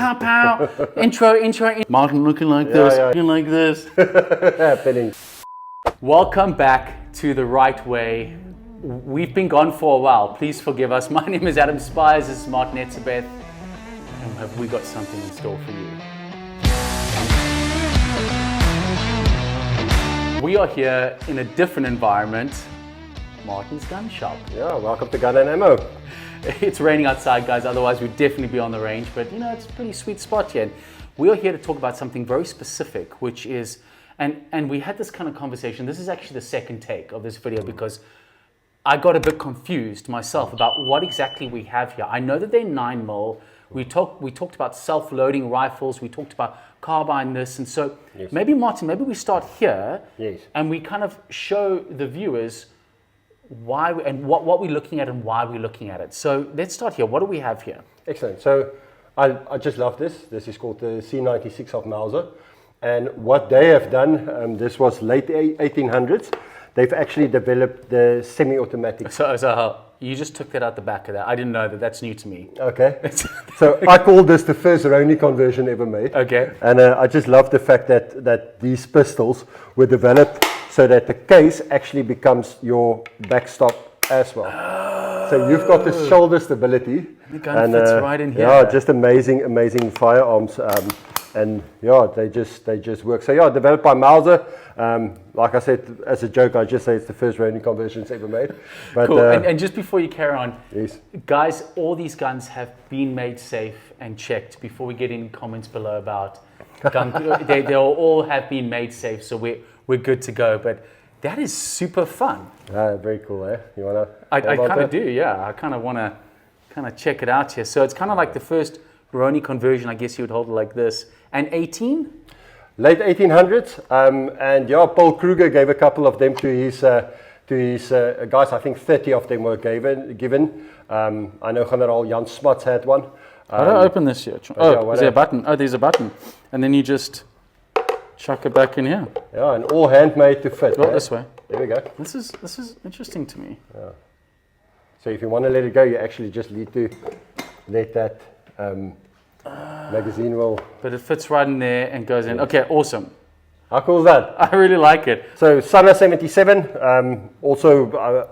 pow, pow. Intro. Martin looking like this, looking like this. Happening. Welcome back to The Right Way. We've been gone for a while. Please forgive us. My name is Adam Spies. This is Martin Etzebeth. And have we got something in store for you? We are here in a different environment. Martin's gun shop. Yeah, welcome to Gun and Ammo. It's raining outside, guys, otherwise we'd definitely be on the range, but you know, it's a pretty sweet spot here. We are here to talk about something very specific, which is, and we had this kind of conversation. This is actually the second take of this video because I got a bit confused myself about what exactly we have here. I know that they're 9mm. We talked about self-loading rifles. We talked about carbine this, and so maybe Martin, maybe we start here, and we kind of show the viewers why and what we're looking at and why we're looking at it. So let's start here. What do we have here? Excellent. So I just love this. This is called the C96 of Mauser, and what they have done, this was late 1800s. They've actually developed the semi-automatic. So you just took that out the back of that. I didn't know that. That's new to me. Okay. So I call this the first Roni conversion ever made. Okay. And I just love the fact that these pistols were developed so that the case actually becomes your backstop as well. Oh. So you've got the shoulder stability. The gun fits right in here. Yeah, just amazing firearms. And yeah, they just work. So yeah, developed by Mauser. Like I said, as a joke, I just say it's the first Roni conversions ever made. But, cool. And just before you carry on, yes, guys, all these guns have been made safe and checked before we get any comments below about gun. they all have been made safe, so we're good to go. But that is super fun. Very cool, eh? You wanna? I kind of do, yeah. I kind of want to check it out here. So it's kind of like the first Roni conversion. I guess you would hold it like this. And 18? Late 1800s, and yeah, Paul Kruger gave a couple of them to his guys. I think 30 of them were given. I know General Jan Smuts had one. How do I open this here? Oh, is there a button? Oh, there's a button. And then you just chuck it back in here. Yeah, and all handmade to fit. Go this way. There we go. This is interesting to me. Yeah. So if you want to let it go, you actually just need to let that magazine roll. But it fits right in there and goes in. Okay, awesome. How cool is that? I really like it. So Sana 77, also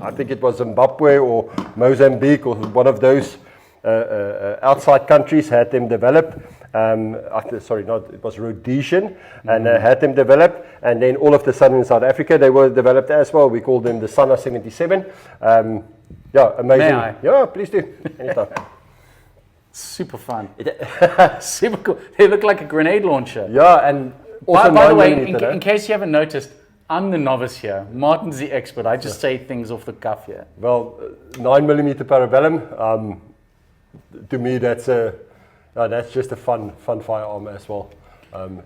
I think it was Zimbabwe or Mozambique or one of those outside countries had them developed. It was Rhodesian, and had them developed, and then all of the sudden in South Africa they were developed as well. We called them the Sana 77. Yeah, amazing. May I? Yeah, please do. Anytime. Super fun. Super cool. They look like a grenade launcher. Yeah, and also by the way, in case you haven't noticed, I'm the novice here. Martin's the expert. I just say things off the cuff here. Well, 9mm Parabellum. To me, that's just a fun firearm as well.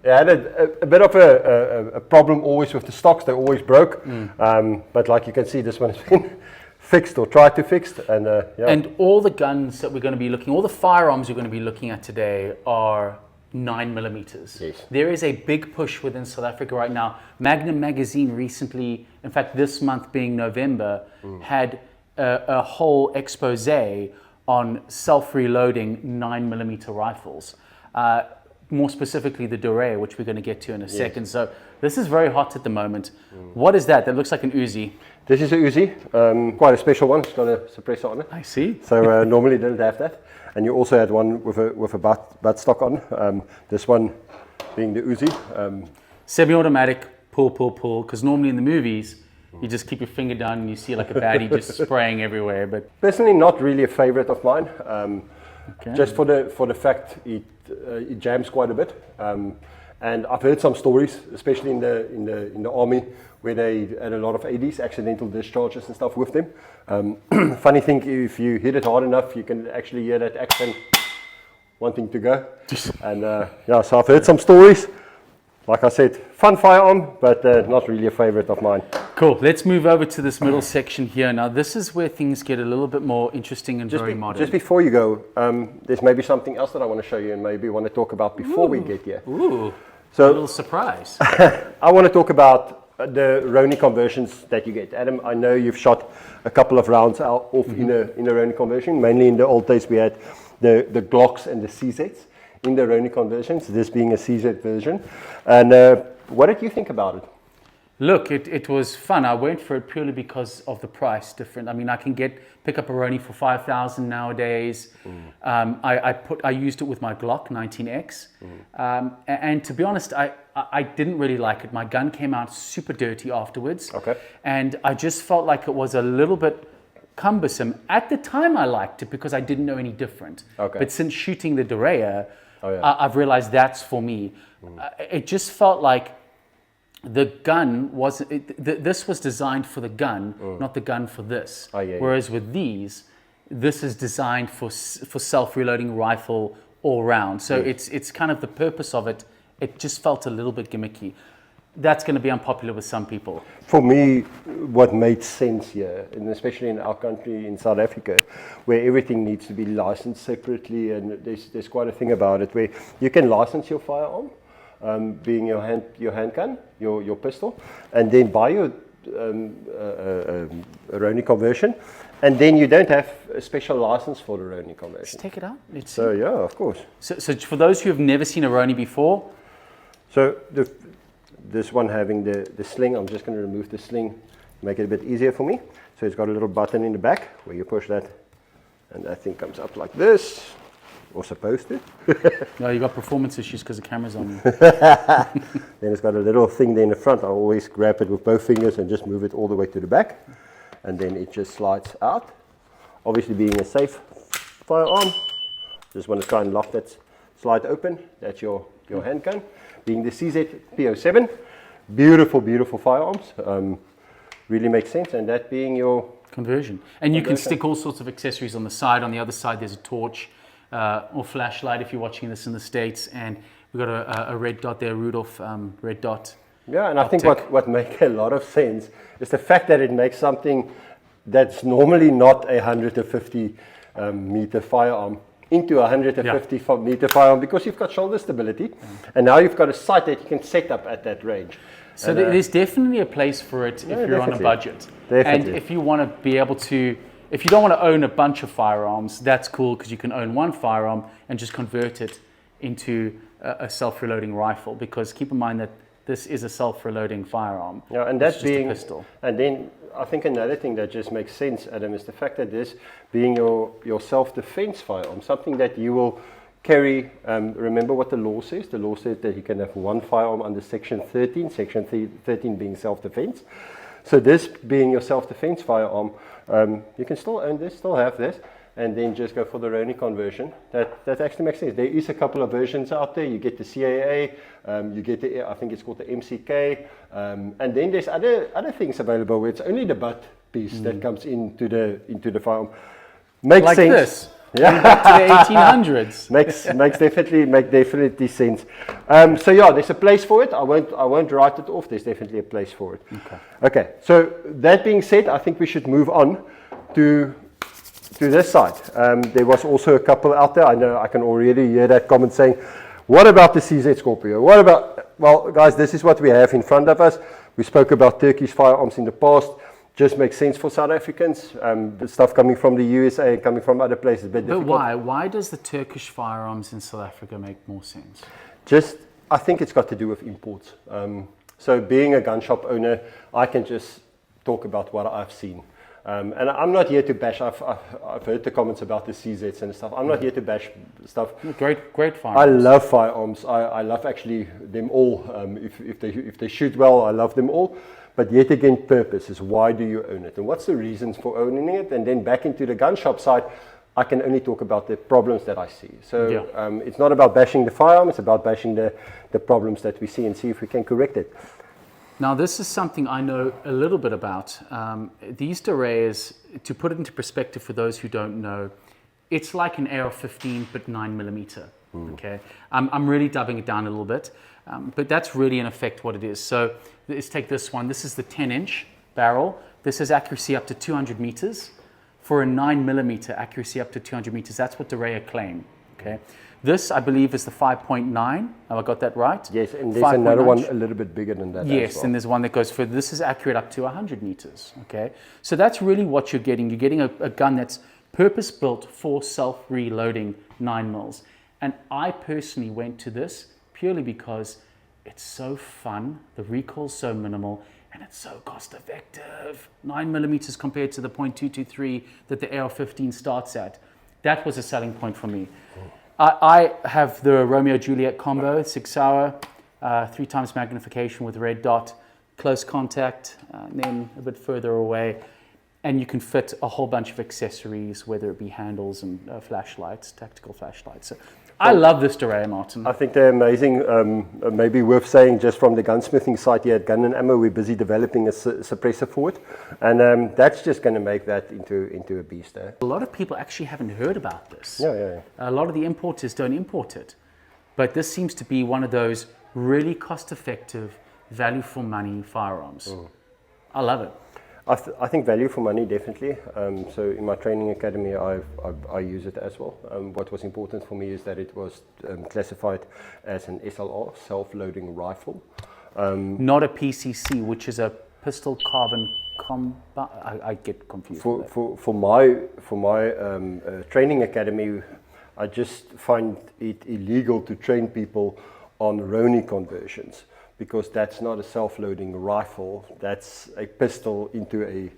It had a bit of a problem always with the stocks. They always broke. But like you can see, this one has been fixed or tried to fix. And And all the guns that we're going to be all the firearms we're going to be looking at today are 9mm. Yes. There is a big push within South Africa right now. Magnum magazine recently, in fact this month being November, had a whole expose on self-reloading 9mm rifles. More specifically the Derya, which we're going to get to in a second. So this is very hot at the moment. What is that? That looks like an Uzi. This is a Uzi, quite a special one. It's got a suppressor on it. I see. So normally didn't have that. And you also had one with a butt stock on. This one being the Uzi. Semi-automatic, pull, because normally in the movies, you just keep your finger down and you see like a baddie just spraying everywhere. But personally, not really a favorite of mine. Just for the fact it jams quite a bit. And I've heard some stories, especially in the army, where they had a lot of ADs, accidental discharges and stuff with them. Funny thing, if you hit it hard enough, you can actually hear that action wanting to go. And so I've heard some stories. Like I said, fun firearm, but not really a favorite of mine. Cool. Let's move over to this middle section here. Now, this is where things get a little bit more interesting and very modern. Just before you go, there's maybe something else that I want to show you and maybe want to talk about before we get here. Ooh, so, a little surprise. I want to talk about the Roni conversions that you get. Adam, I know you've shot a couple of rounds out off in a Roni conversion. Mainly in the old days we had the Glocks and the CZs in the Roni conversions, this being a CZ version. And what did you think about it? Look, it was fun. I went for it purely because of the price different. I mean, I can pick up a Roni for 5,000 nowadays. I used it with my Glock 19X. And to be honest, I didn't really like it. My gun came out super dirty afterwards. Okay. And I just felt like it was a little bit cumbersome. At the time, I liked it because I didn't know any different. Okay. But since shooting the Derya, I've realized that's for me. It just felt like the gun this was designed for the gun, not the gun for this. Whereas with these, this is designed for self-reloading rifle all round. So it's kind of the purpose of it. It just felt a little bit gimmicky. That's going to be unpopular with some people. For me, what made sense here, and especially in our country, in South Africa, where everything needs to be licensed separately, and there's quite a thing about it, where you can license your firearm, being your handgun, your pistol, and then buy your Roni conversion, and then you don't have a special license for the Roni conversion. Let's take it out. So yeah, of course. So for those who have never seen a Roni before, so this one having the sling, I'm just going to remove the sling, make it a bit easier for me. So it's got a little button in the back where you push that, and that thing comes up like this. Or supposed to. No, you got performance issues because the camera's on you. Then it's got a little thing there in the front. I always grab it with both fingers and just move it all the way to the back. And then it just slides out. Obviously being a safe firearm, just want to try and lock that slide open. That's your handgun. Being the CZ P07, beautiful, beautiful firearms. Really makes sense. And that being your conversion. And you can stick all sorts of accessories on the side. On the other side there's a torch. Or flashlight if you're watching this in the States, and we've got a red dot there, Rudolph red dot. Yeah, and I think what makes a lot of sense is the fact that it makes something that's normally not a 150 meter firearm into a 150 meter firearm, because you've got shoulder stability, and now you've got a sight that you can set up at that range. So there's definitely a place for it if you're on a budget. Definitely. And if you want to be able to, if you don't want to own a bunch of firearms, that's cool because you can own one firearm and just convert it into a self-reloading rifle, because keep in mind that this is a self-reloading firearm. Yeah, and that's being a pistol. And then I think another thing that just makes sense, Adam, is the fact that this being your self-defense firearm, something that you will carry. Remember what the law says? The law says that you can have one firearm under Section 13, Section 13 being self-defense. So this being your self-defense firearm, you can still own this, still have this, and then just go for the Roni conversion. That actually makes sense. There is a couple of versions out there. You get the CAA, you get the, I think it's called the MCK, and then there's other things available where it's only the butt piece that comes into the firearm. Makes like sense. This. Yeah. Back to the 1800s. makes definitely sense. So yeah, there's a place for it. I won't write it off. There's definitely a place for it. Okay. So that being said, I think we should move on to this side. There was also a couple out there. I know I can already hear that comment saying, "What about the CZ Scorpio? What about?" Well, guys, this is what we have in front of us. We spoke about Turkish firearms in the past. Just makes sense for South Africans. The stuff coming from the USA, coming from other places, but why? Why does the Turkish firearms in South Africa make more sense? I think it's got to do with imports. So being a gun shop owner, I can just talk about what I've seen. And I'm not here to bash. I've heard the comments about the CZs and stuff. I'm not here to bash stuff. Great firearms. I love firearms. I love actually them all. If they shoot well, I love them all. But yet again, purpose is why do you own it? And what's the reasons for owning it? And then back into the gun shop side, I can only talk about the problems that I see. So it's not about bashing the firearm, it's about bashing the problems that we see and see if we can correct it. Now, this is something I know a little bit about. These Deryas, to put it into perspective for those who don't know, it's like an AR-15 but 9mm. Okay, I'm really dubbing it down a little bit, but that's really in effect what it is. So let's take this one. This is the 10-inch barrel. This is accuracy up to 200 meters. For a 9mm accuracy up to 200 meters, that's what Derya claim. Okay, this I believe is the 5.9. Have I got that right? Yes, and there's another one a little bit bigger than that. Yes, as well. And there's one that goes further. This is accurate up to 100 meters. Okay, so that's really what you're getting. You're getting a gun that's purpose-built for self-reloading 9mm. And I personally went to this purely because it's so fun, the recoil's so minimal, and it's so cost-effective. 9mm compared to the .223 that the AR-15 starts at. That was a selling point for me. I have the Romeo Juliet combo, 6-hour, 3x magnification with red dot, close contact, and then a bit further away. And you can fit a whole bunch of accessories, whether it be handles and flashlights, tactical flashlights. So I love this Derya, Martin. I think they're amazing. Maybe worth saying, just from the gunsmithing side here at Gun and Ammo, we're busy developing a suppressor for it. And that's just going to make that into a beast. A lot of people actually haven't heard about this. Yeah. A lot of the importers don't import it. But this seems to be one of those really cost-effective, value-for-money firearms. I love it. I think value for money, definitely. So in my training academy, I use it as well. What was important for me is that it was classified as an SLR, self-loading rifle. Not a PCC, which is a pistol carbine combat. I get confused. For my training academy, I just find it illegal to train people on Roni conversions, because that's not a self-loading rifle. That's a pistol into a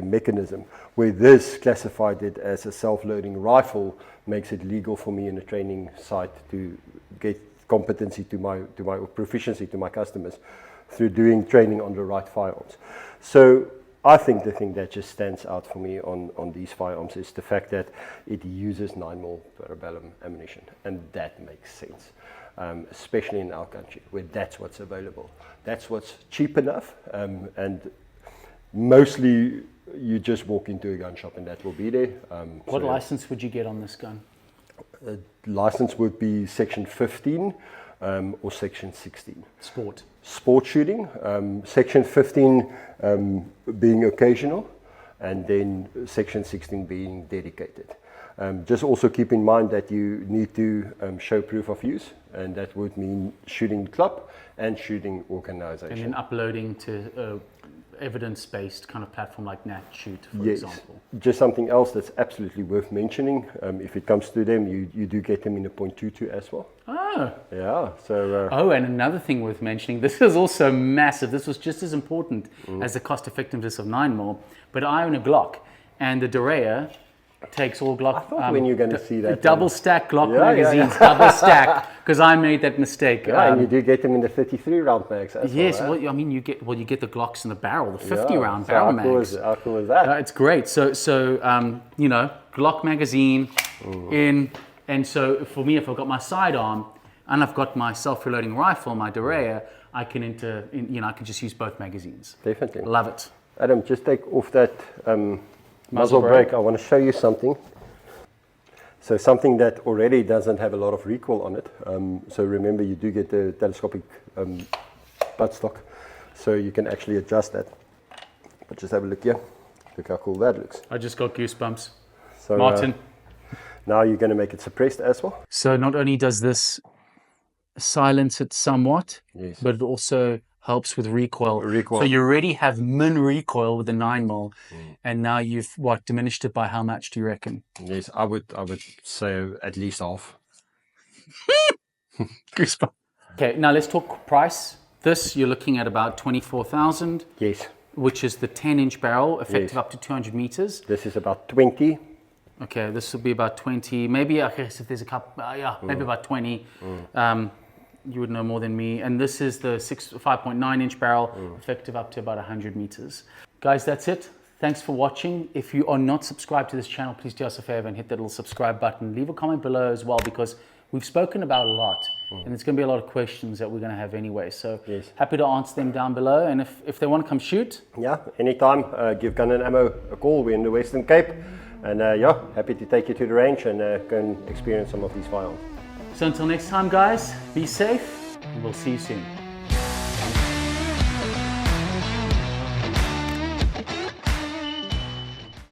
mechanism. Where this classified it as a self-loading rifle makes it legal for me in a training site to get competency to my proficiency to my customers through doing training on the right firearms. So I think the thing that just stands out for me on these firearms is the fact that it uses 9mm parabellum ammunition, and that makes sense. Especially in our country, where that's what's available. That's what's cheap enough, and mostly you just walk into a gun shop and that will be there. What license would you get on this gun? License would be section 15 or section 16. Sport shooting. Section 15 being occasional, and then section 16 being dedicated. Just also keep in mind that you need to show proof of use, and that would mean shooting club and shooting organization. And then uploading to evidence-based kind of platform like NatShoot, for example. Just something else that's absolutely worth mentioning. If it comes to them, you do get them in a .22 as well. Oh. Yeah. So. And another thing worth mentioning, this is also massive. This was just as important as the cost effectiveness of 9mm, but I own a Glock, and the Derya takes all Glock. I thought when you're going to see that. Double stack Glock magazines, double stack, because I made that mistake. Yeah, and you do get them in the 33 round mags as well. Yes, well, I mean, you get the Glocks in the barrel, the 50 round barrel mags. How cool is that? It's great. So you know, Glock magazine in, and so for me, if I've got my sidearm and I've got my self-reloading rifle, my Derya, I can I can just use both magazines. Definitely. Love it. Adam, just take off that muzzle brake. I want to show you something. So something that already doesn't have a lot of recoil on it. So remember, you do get the telescopic buttstock, so you can actually adjust that. But just have a look here. Look how cool that looks. I just got goosebumps. So Martin. Now you're going to make it suppressed as well. So not only does this silence it somewhat, but it also helps with recoil. So you already have min recoil with the 9mm, and now you've diminished it by how much do you reckon? Yes, I would say at least half. Goosebumps. Okay, now let's talk price. This you're looking at about 24,000. Yes. Which is the 10-inch barrel, effective up to 200 meters. This is about 20. Okay, this will be about 20. Maybe I guess if there's a couple, maybe about 20. You would know more than me. And this is the 5.9-inch barrel, effective up to about 100 meters. Guys, that's it. Thanks for watching. If you are not subscribed to this channel, please do us a favor and hit that little subscribe button. Leave a comment below as well, because we've spoken about a lot, and there's going to be a lot of questions that we're going to have anyway. So happy to answer them down below. And if they want to come shoot. Yeah, anytime. Give Gun and Ammo a call. We're in the Western Cape. And happy to take you to the range and go and experience some of these firearms. So until next time, guys, be safe, and we'll see you soon.